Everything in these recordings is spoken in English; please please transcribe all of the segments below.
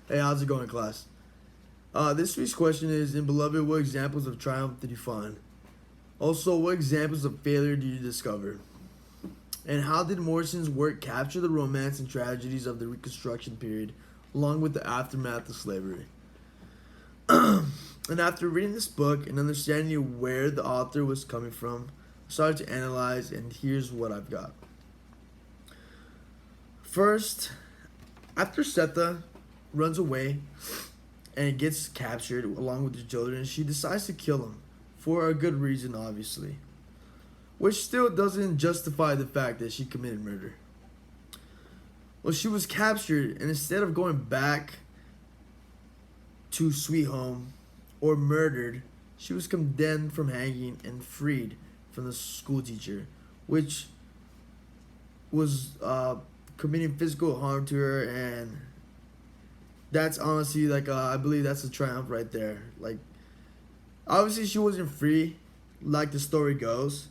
Hey, how's it going, class? This week's question is: in Beloved, what examples of triumph did you find? Also, what examples of failure did you discover? And how did Morrison's work capture the romance and tragedies of the Reconstruction period, along with the aftermath of slavery? And after reading this book and understanding where the author was coming from, I started to analyze, and here's what I've got. First, after Setha runs away and gets captured along with his children, she decides to kill him for a good reason, obviously, which still doesn't justify the fact that she committed murder. Well, she was captured, and instead of going back to Sweet Home or murdered, she was condemned from hanging and freed from the school teacher, which was committing physical harm to her, and that's honestly like I believe that's a triumph right there. Like, obviously she wasn't free, like the story goes,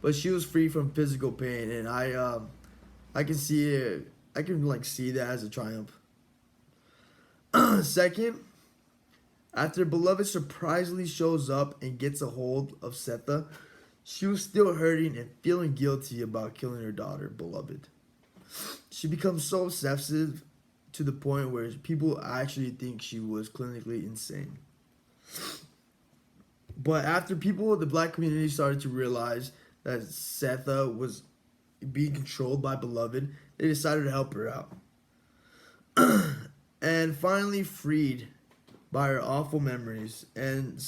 but she was free from physical pain, and I can see it. I can like see that as a triumph. Second, after Beloved surprisingly shows up and gets a hold of Setha, she was still hurting and feeling guilty about killing her daughter, Beloved. She becomes so obsessive to the point where people actually think she was clinically insane. But after people in the black community started to realize that Setha was being controlled by Beloved, they decided to help her out. And finally freed by her awful memories, and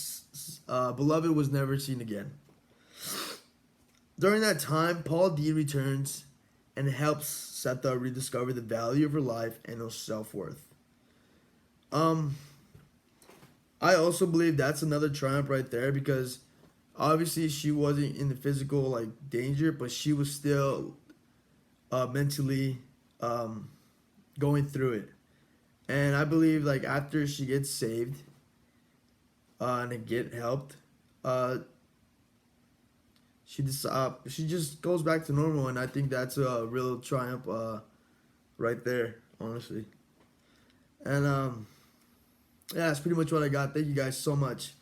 Beloved was never seen again. During that time, Paul D returns and helps Setha rediscover the value of her life and her self-worth. Um, I also believe that's another triumph right there, because obviously she wasn't in the physical like danger, but she was still mentally going through it. And I believe like after she gets saved and get helped, she just goes back to normal, and I think that's a real triumph right there, honestly. And yeah, that's pretty much what I got. Thank you guys so much.